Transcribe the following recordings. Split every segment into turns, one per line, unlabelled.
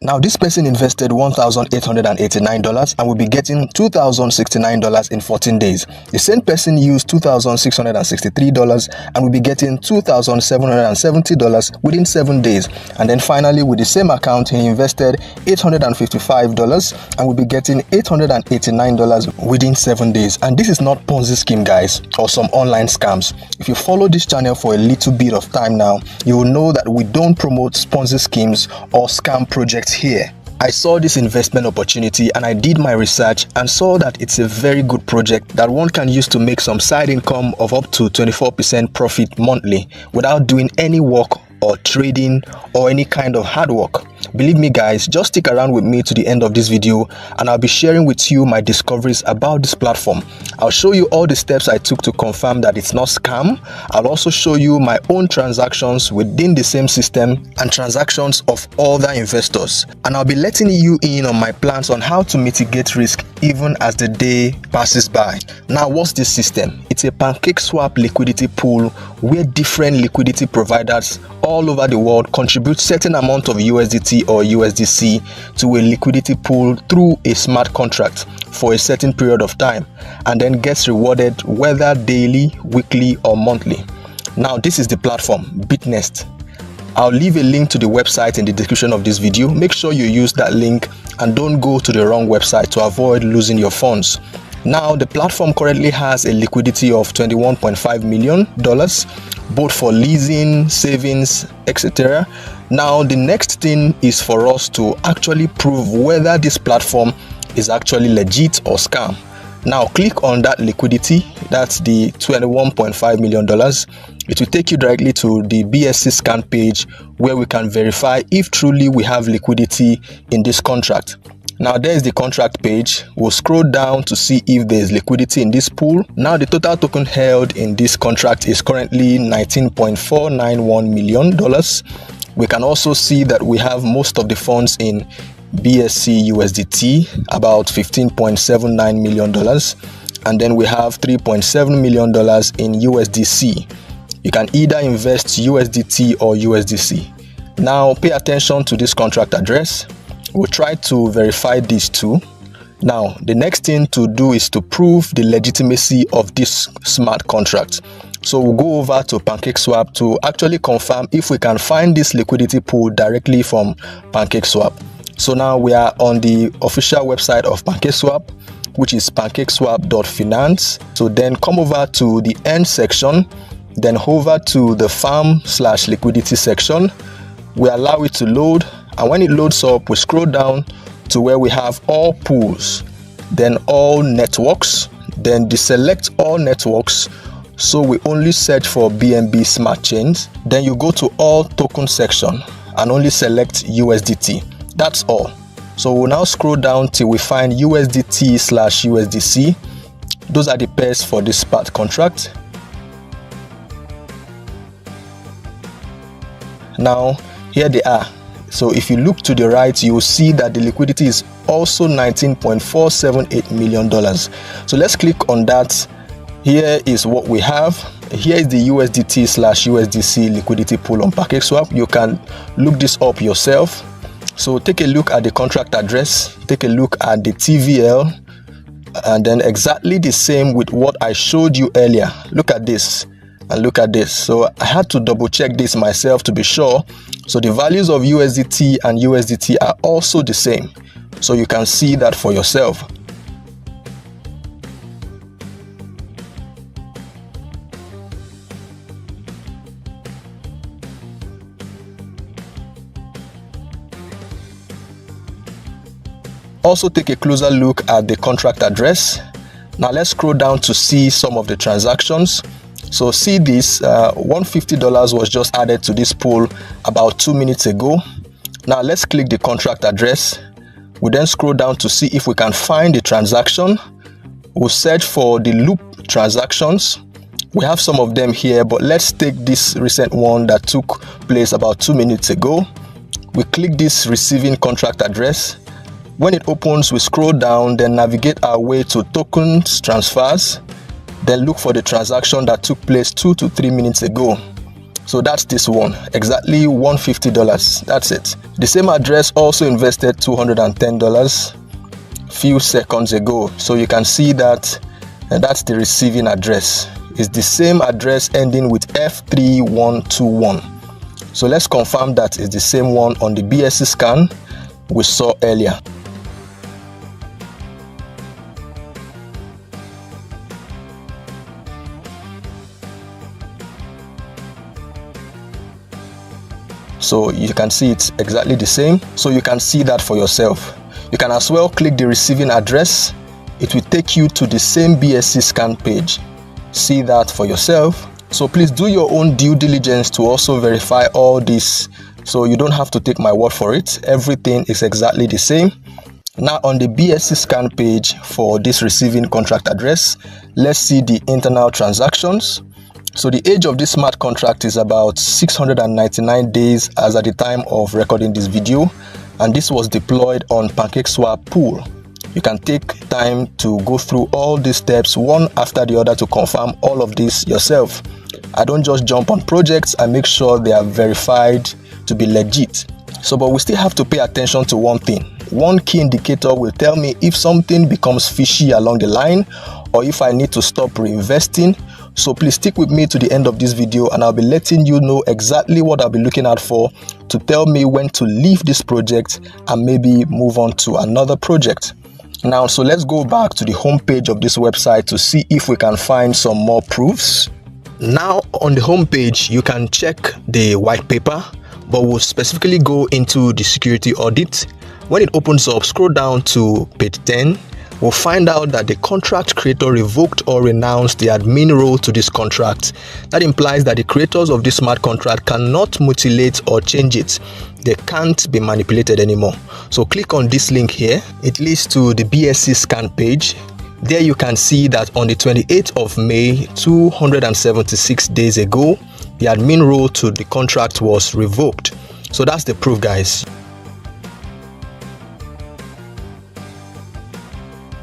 Now, this person invested $1,889 and will be getting $2,069 in 14 days. The same person used $2,663 and will be getting $2,770 within 7 days. And then finally, with the same account, he invested $855 and will be getting $889 within 7 days. And this is not Ponzi scheme, guys, or some online scams. If you follow this channel for a little bit of time now, you will know that we don't promote Ponzi schemes or scam projects here. I saw this investment opportunity and I did my research and saw that it's a very good project that one can use to make some side income of up to 24% profit monthly without doing any work or trading or any kind of hard work. Believe me, guys, just stick around with me to the end of this video and I'll be sharing with you my discoveries about this platform. I'll show you all the steps I took to confirm that it's not scam. I'll also show you my own transactions within the same system and transactions of other investors. And I'll be letting you in on my plans on how to mitigate risk even as the day passes by. Now, what's this system? It's a PancakeSwap liquidity pool where different liquidity providers all over the world contribute certain amount of USDT or USDC to a liquidity pool through a smart contract for a certain period of time and then gets rewarded whether daily, weekly or monthly. Now, this is the platform, Bitnest. I'll leave a link to the website in the description of this video. Make sure you use that link and don't go to the wrong website to avoid losing your funds. Now, the platform currently has a liquidity of $21.5 million, both for leasing, savings, etc. Now, the next thing is for us to actually prove whether this platform is actually legit or scam. Now, click on that liquidity, that's the $21.5 million. It will take you directly to the BSC scan page where we can verify if truly we have liquidity in this contract. Now, there's the contract page. We'll scroll down to see if there's liquidity in this pool. Now, the total token held in this contract is currently $19.491 million. We can also see that we have most of the funds in BSC USDT, about $15.79 million. And then we have $3.7 million in USDC. You can either invest USDT or USDC. Now, pay attention to this contract address. We'll try to verify these two. Now, the next thing to do is to prove the legitimacy of this smart contract. So we'll go over to PancakeSwap to actually confirm if we can find this liquidity pool directly from PancakeSwap. So now we are on the official website of PancakeSwap, which is pancakeswap.finance. So then come over to the end section, then hover to the farm/liquidity section. We allow it to load. And when it loads up, we scroll down to where we have all pools, then all networks, then deselect all networks. So we only search for BNB smart chains. Then you go to all token section and only select USDT. That's all. So we'll now scroll down till we find USDT/USDC. Those are the pairs for this smart contract. Now, here they are. So if you look to the right, you will see that the liquidity is also $19.478 million. So let's click on that. Here is what we have. Here is the USDT/USDC liquidity pool on PancakeSwap. You can look this up yourself. So take a look at the contract address, take a look at the TVL, and then exactly the same with what I showed you earlier. Look at this and look at this. So I had to double check this myself to be sure. So the values of USDT and USDT are also the same. So you can see that for yourself. Also take a closer look at the contract address. Now let's scroll down to see some of the transactions. So see this, $150 was just added to this pool about 2 minutes ago. Now let's click the contract address. We then scroll down to see if we can find the transaction. We'll search for the loop transactions. We have some of them here, but let's take this recent one that took place about 2 minutes ago. We click this receiving contract address. When it opens, we scroll down, then navigate our way to tokens transfers, then look for the transaction that took place 2 to 3 minutes ago. So that's this one, exactly $150. That's it. The same address also invested $210 few seconds ago. So you can see that that's the receiving address. It's the same address ending with F3121. So let's confirm that it's the same one on the BSC scan we saw earlier. So you can see it's exactly the same. So you can see that for yourself. You can as well click the receiving address. It will take you to the same BSC scan page. See that for yourself. So please do your own due diligence to also verify all this. So you don't have to take my word for it. Everything is exactly the same. Now on the BSC scan page for this receiving contract address, let's see the internal transactions. So the age of this smart contract is about 699 days as at the time of recording this video, and this was deployed on PancakeSwap pool. You can take time to go through all these steps one after the other to confirm all of this yourself. I don't just jump on projects, I make sure they are verified to be legit. So but we still have to pay attention to one thing. One key indicator will tell me if something becomes fishy along the line or if I need to stop reinvesting. So please stick with me to the end of this video and I'll be letting you know exactly what I'll be looking out for to tell me when to leave this project and maybe move on to another project. Now, so let's go back to the home page of this website to see if we can find some more proofs. Now on the home page, you can check the white paper, but we'll specifically go into the security audit. When it opens up, scroll down to page 10. We'll find out that the contract creator revoked or renounced the admin role to this contract. That implies that the creators of this smart contract cannot mutilate or change it. They can't be manipulated anymore. So click on this link here. It leads to the BSC scan page. There you can see that on the 28th of May, 276 days ago, the admin role to the contract was revoked. So that's the proof, guys.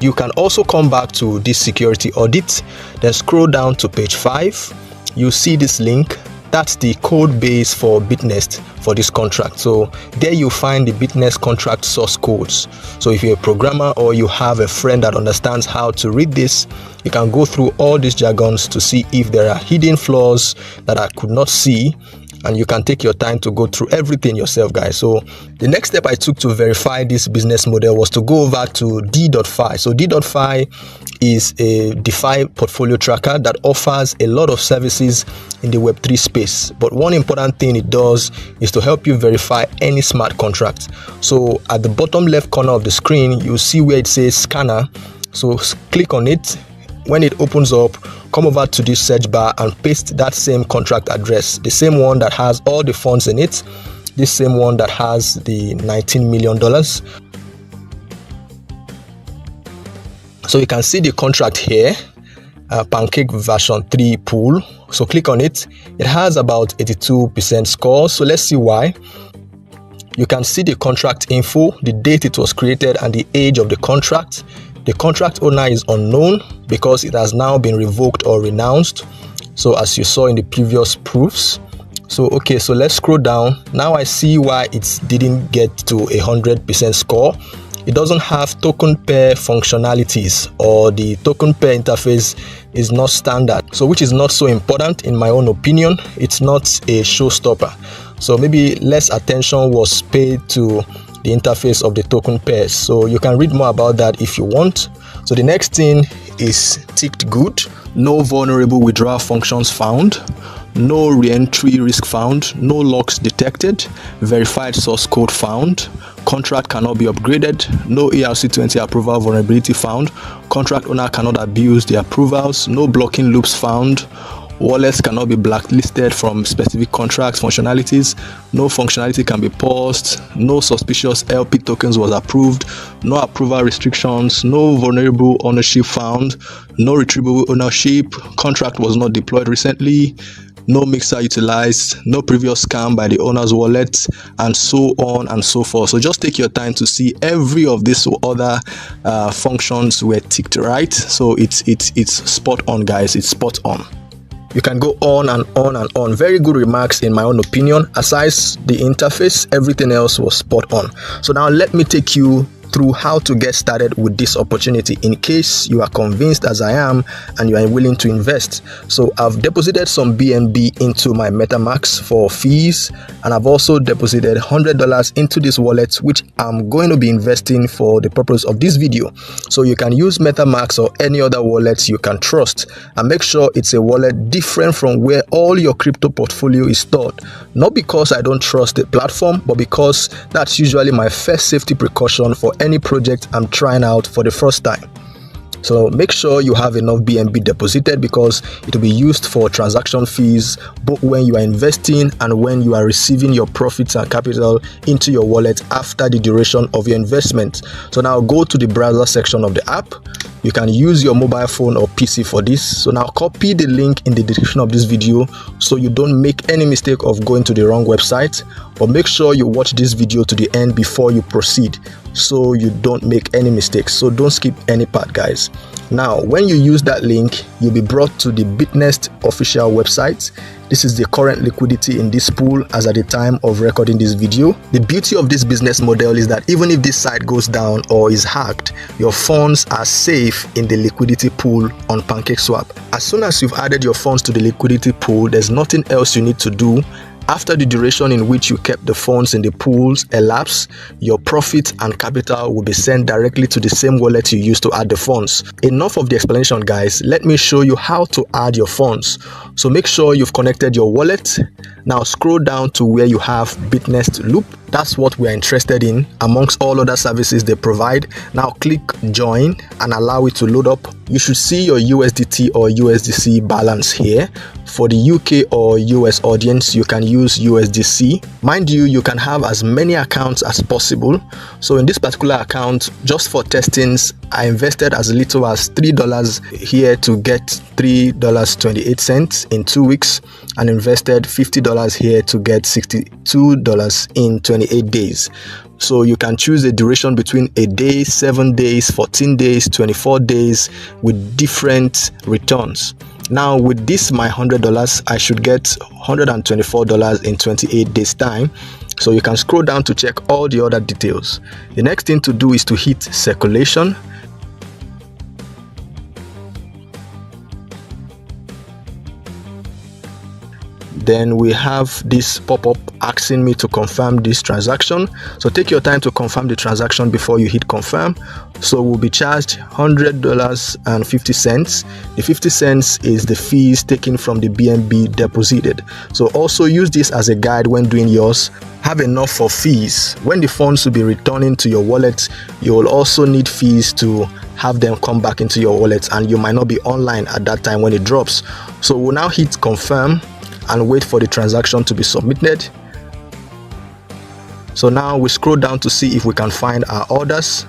You can also come back to this security audit, then scroll down to page 5. You see this link. That's the code base for Bitnest for this contract. So there you find the Bitnest contract source codes. So if you're a programmer or you have a friend that understands how to read this, you can go through all these jargons to see if there are hidden flaws that I could not see, and you can take your time to go through everything yourself, guys. So the next step I took to verify this business model was to go over to D.Fi. So D.Fi is a DeFi portfolio tracker that offers a lot of services in the Web3 space. But one important thing it does is to help you verify any smart contract. So at the bottom left corner of the screen, you see where it says scanner. So click on it. When it opens up, come over to this search bar and paste that same contract address, the same one that has all the funds in it, this same one that has the $19 million. So you can see the contract here, Pancake version 3 pool. So click on it. It has about 82% score. So let's see why. You can see the contract info, the date it was created, and the age of the contract. The contract owner is unknown because it has now been revoked or renounced. So as you saw in the previous proofs. So okay, so let's scroll down. Now I see why it didn't get to 100% score. It doesn't have token pair functionalities, or the token pair interface is not standard. So which is not so important in my own opinion. It's not a showstopper. So maybe less attention was paid to the interface of the token pairs. So you can read more about that if you want. So the next thing is ticked good. No vulnerable withdrawal functions found. No re-entry risk found. No locks detected. Verified source code found. Contract cannot be upgraded. No ERC20 approval vulnerability found. Contract owner cannot abuse the approvals. No blocking loops found. Wallets cannot be blacklisted from specific contracts functionalities. No functionality can be paused. No suspicious LP tokens was approved. No approval restrictions. No vulnerable ownership found. No retrievable ownership. Contract was not deployed recently. No mixer utilized. No previous scam by the owner's wallet, and so on and so forth. So just take your time to see every of these other functions were ticked right. So it's spot on, guys. It's spot on. You can go on and on and on. Very good remarks in my own opinion. Aside the interface, everything else was spot on. So now let me take you through how to get started with this opportunity in case you are convinced as I am and you are willing to invest. So I've deposited some BNB into my MetaMask for fees, and I've also deposited $100 into this wallet, which I'm going to be investing for the purpose of this video. So you can use MetaMask or any other wallet you can trust, and make sure it's a wallet different from where all your crypto portfolio is stored. Not because I don't trust the platform, but because that's usually my first safety precaution for any project I'm trying out for the first time. So make sure you have enough BNB deposited, because it will be used for transaction fees both when you are investing and when you are receiving your profits and capital into your wallet after the duration of your investment. So now go to the browser section of the app. You can use your mobile phone or PC for this. So now copy the link in the description of this video so you don't make any mistake of going to the wrong website. But make sure you watch this video to the end before you proceed so you don't make any mistakes. So don't skip any part, guys. Now when you use that link, you'll be brought to the Bitnest official website. This is the current liquidity in this pool as at the time of recording this video. The beauty of this business model is that even if this site goes down or is hacked, your funds are safe in the liquidity pool on PancakeSwap. As soon as you've added your funds to the liquidity pool, there's nothing else you need to do. After the duration in which you kept the funds in the pools elapse, your profit and capital will be sent directly to the same wallet you used to add the funds. Enough of the explanation, guys. Let me show you how to add your funds. So make sure you've connected your wallet. Now scroll down to where you have Bitnest Loop. That's what we are interested in amongst all other services they provide. Now click join and allow it to load up. You should see your USDT or USDC balance here. For the UK or US audience, you can use USDC. Mind you, you can have as many accounts as possible. So in this particular account, just for testings, I invested as little as $3 here to get $3.28 in 2 weeks, and invested $50 here to get $62 in 28 days. So you can choose a duration between a day, 7 days, 14 days, 24 days with different returns. Now with this my $100, I should get $124 in 28 days time. So you can scroll down to check all the other details. The next thing to do is to hit circulation. Then we have this pop-up asking me to confirm this transaction. So take your time to confirm the transaction before you hit confirm. So we'll be charged $100.50. The 50 cents is the fees taken from the BNB deposited. So also use this as a guide when doing yours. Have enough for fees. When the funds will be returning to your wallet, you will also need fees to have them come back into your wallet, and you might not be online at that time when it drops. So we'll now hit confirm and wait for the transaction to be submitted. So now we scroll down to see if we can find our orders.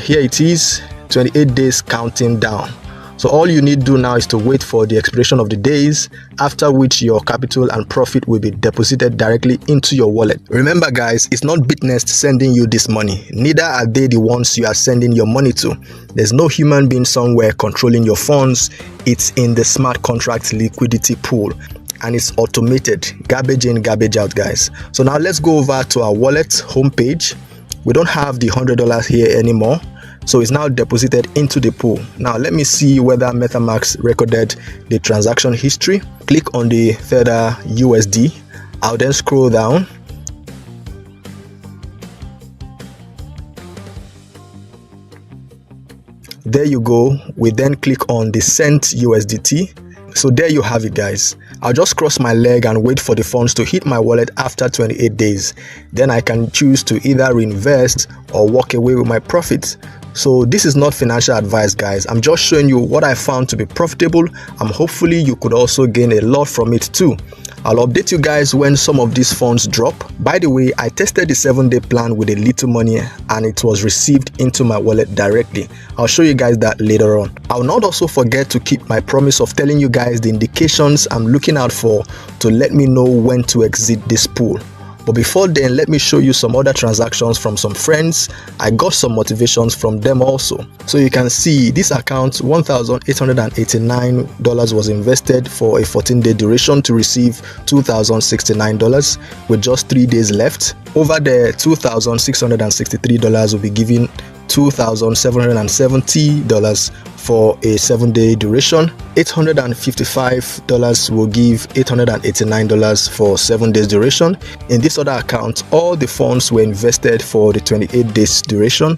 Here it is, 28 days counting down. So all you need to do now is to wait for the expiration of the days, after which your capital and profit will be deposited directly into your wallet. Remember guys, it's not Bitnest sending you this money. Neither are they the ones you are sending your money to. There's no human being somewhere controlling your funds. It's in the smart contract liquidity pool, and it's automated. Garbage in, garbage out, guys. So now let's go over to our wallet homepage. We don't have the $100 here anymore, so it's now deposited into the pool. Now let me see whether MetaMask recorded the transaction history. Click on the Tether USD. I'll then scroll down. There you go. We then click on the sent USDT. So there you have it, guys. I'll just cross my leg and wait for the funds to hit my wallet after 28 days. Then I can choose to either reinvest or walk away with my profits. So this is not financial advice, guys. I'm just showing you what I found to be profitable, and hopefully you could also gain a lot from it too. I'll update you guys when some of these funds drop. By the way, I tested the 7-day plan with a little money and it was received into my wallet directly. I'll show you guys that later on. I'll not also forget to keep my promise of telling you guys the indications I'm looking out for to let me know when to exit this pool. But before then, let me show you some other transactions from some friends. I got some motivations from them also. So you can see this account, $1,889 was invested for a 14-day duration to receive $2,069 with just 3 days left. Over there, $2,663 will be given $2,770 for a 7-day duration. $855 will give $889 for 7 days duration. In this other account, all the funds were invested for the 28 days duration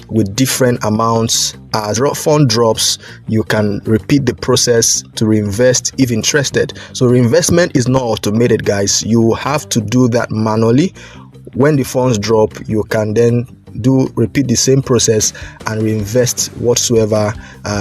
with different amounts. As fund drops, you can repeat the process to reinvest if interested. So reinvestment is not automated, guys. You have to do that manually. When the funds drop, you can then repeat the same process and reinvest whatsoever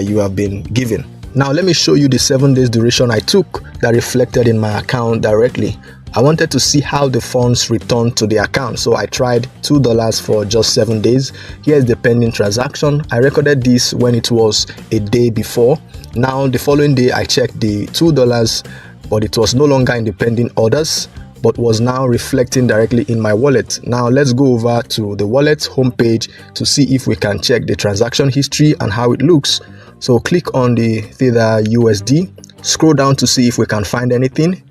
you have been given. Now let me show you the 7 days duration I took that reflected in my account directly. I wanted to see how the funds returned to the account, so I tried $2 for just 7 days. Here's the pending transaction. I recorded this when it was a day before. Now the following day I checked the $2, but it was no longer in the pending orders, but was now reflecting directly in my wallet. Now let's go over to the wallet homepage to see if we can check the transaction history and how it looks. So click on the Tether USD, scroll down to see if we can find anything.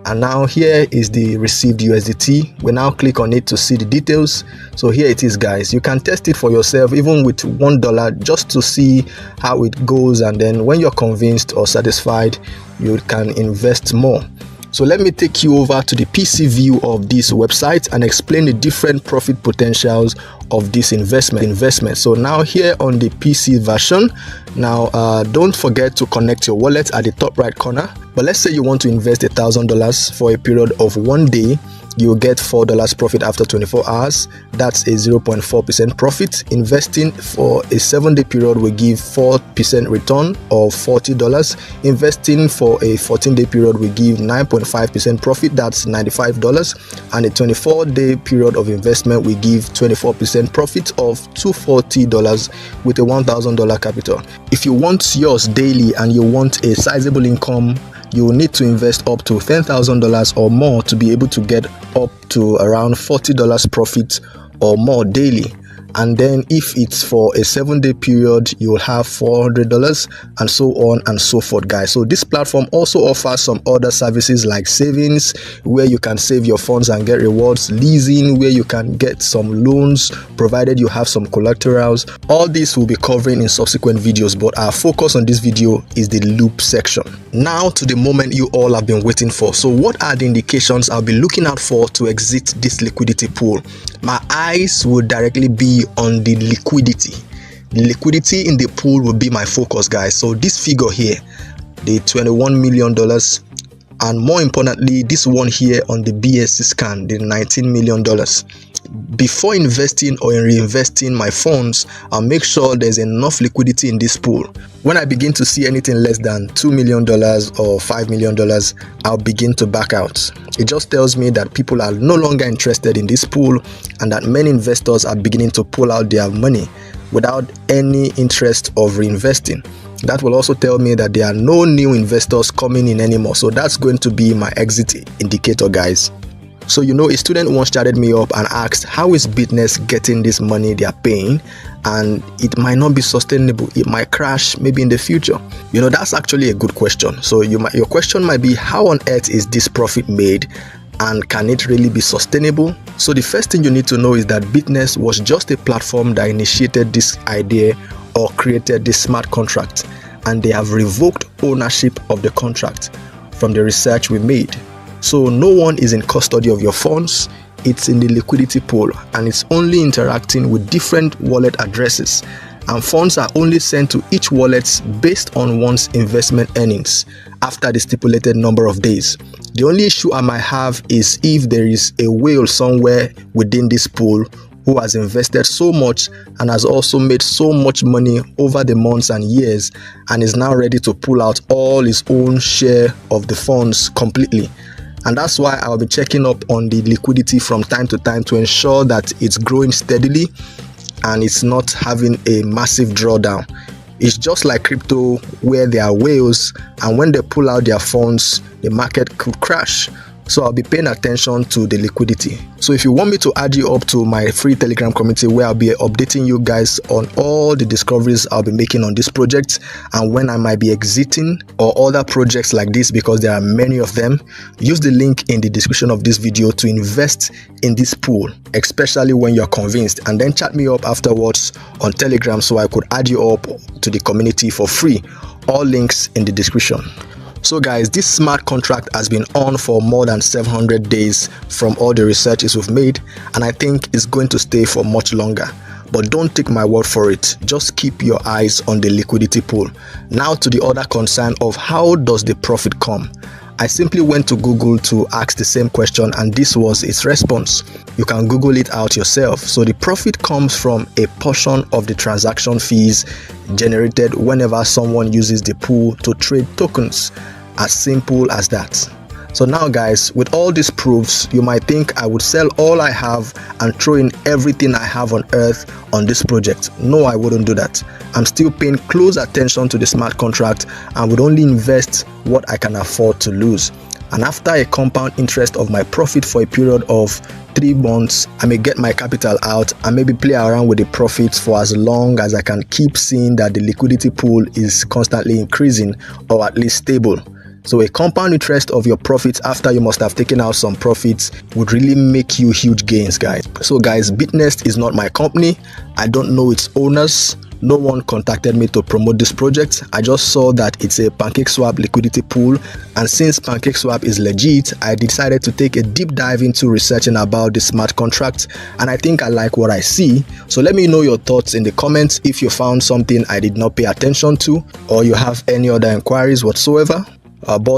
And now here is the received USDT. We now click on it to see the details. So here it is, guys. You can test it for yourself even with $1 just to see how it goes, and then when you're convinced or satisfied, you can invest more. So let me take you over to the PC view of this website and explain the different profit potentials of this investment. So now here on the PC version, now don't forget to connect your wallet at the top right corner. But let's say you want to invest $1,000 for a period of 1 day. You will get $4 profit after 24 hours. That's a 0.4% profit. Investing for a 7-day period will give 4% return of $40. Investing for a 14-day period will give 9.5% profit. That's $95. And a 24-day period of investment will give 24% profit of $240 with a $1,000 capital. If you want yours daily and you want a sizable income, you will need to invest up to $10,000 or more to be able to get up to around $40 profit or more daily. And then if it's for a 7-day period, you will have $400 and so on and so forth, guys. So this platform also offers some other services like savings, where you can save your funds and get rewards, leasing, where you can get some loans provided you have some collaterals. All this will be covering in subsequent videos, but our focus on this video is the loop section. Now to the moment you all have been waiting for. So what are the indications I'll be looking out for to exit this liquidity pool? My eyes will directly be on the liquidity. The liquidity in the pool will be my focus, guys. So this figure here, the $21 million, and more importantly, this one here on the BSC scan, the $19 million. Before investing or in reinvesting my funds, I'll make sure there's enough liquidity in this pool. When I begin to see anything less than $2 million or $5 million, I'll begin to back out. It just tells me that people are no longer interested in this pool and that many investors are beginning to pull out their money without any interest of reinvesting. That will also tell me that there are no new investors coming in anymore. So that's going to be my exit indicator, guys. So a student once chatted me up and asked, how is Bitnest getting this money they are paying? And it might not be sustainable. It might crash maybe in the future. That's actually a good question. So your question might be, how on earth is this profit made? And can it really be sustainable? So the first thing you need to know is that Bitnest was just a platform that initiated this idea or created this smart contract. And they have revoked ownership of the contract from the research we made. So no one is in custody of your funds. It's in the liquidity pool and it's only interacting with different wallet addresses, and funds are only sent to each wallet based on one's investment earnings after the stipulated number of days. The only issue I might have is if there is a whale somewhere within this pool who has invested so much and has also made so much money over the months and years and is now ready to pull out all his own share of the funds completely. And that's why I'll be checking up on the liquidity from time to time to ensure that it's growing steadily and it's not having a massive drawdown. It's just like crypto, where there are whales, and when they pull out their funds, the market could crash. So I'll be paying attention to the liquidity. So if you want me to add you up to my free Telegram community, where I'll be updating you guys on all the discoveries I'll be making on this project and when I might be exiting or other projects like this, because there are many of them, use the link in the description of this video to invest in this pool, especially when you're convinced, and then chat me up afterwards on Telegram so I could add you up to the community for free. All links in the description. So guys, this smart contract has been on for more than 700 days from all the researches we've made, and I think it's going to stay for much longer. But don't take my word for it, just keep your eyes on the liquidity pool. Now to the other concern of how does the profit come? I simply went to Google to ask the same question, and this was its response. You can Google it out yourself. So the profit comes from a portion of the transaction fees generated whenever someone uses the pool to trade tokens. As simple as that. So now guys, with all these proofs, you might think I would sell all I have and throw in everything I have on earth on this project. No, I wouldn't do that. I'm still paying close attention to the smart contract and would only invest what I can afford to lose. And after a compound interest of my profit for a period of 3 months, I may get my capital out and maybe play around with the profits for as long as I can keep seeing that the liquidity pool is constantly increasing or at least stable. So a compound interest of your profits after you must have taken out some profits would really make you huge gains, guys. So guys, Bitnest is not my company. I don't know its owners. No one contacted me to promote this project. I just saw that it's a PancakeSwap liquidity pool, and since PancakeSwap is legit, I decided to take a deep dive into researching about the smart contract, and I think I like what I see. So let me know your thoughts in the comments if you found something I did not pay attention to, or you have any other inquiries whatsoever. But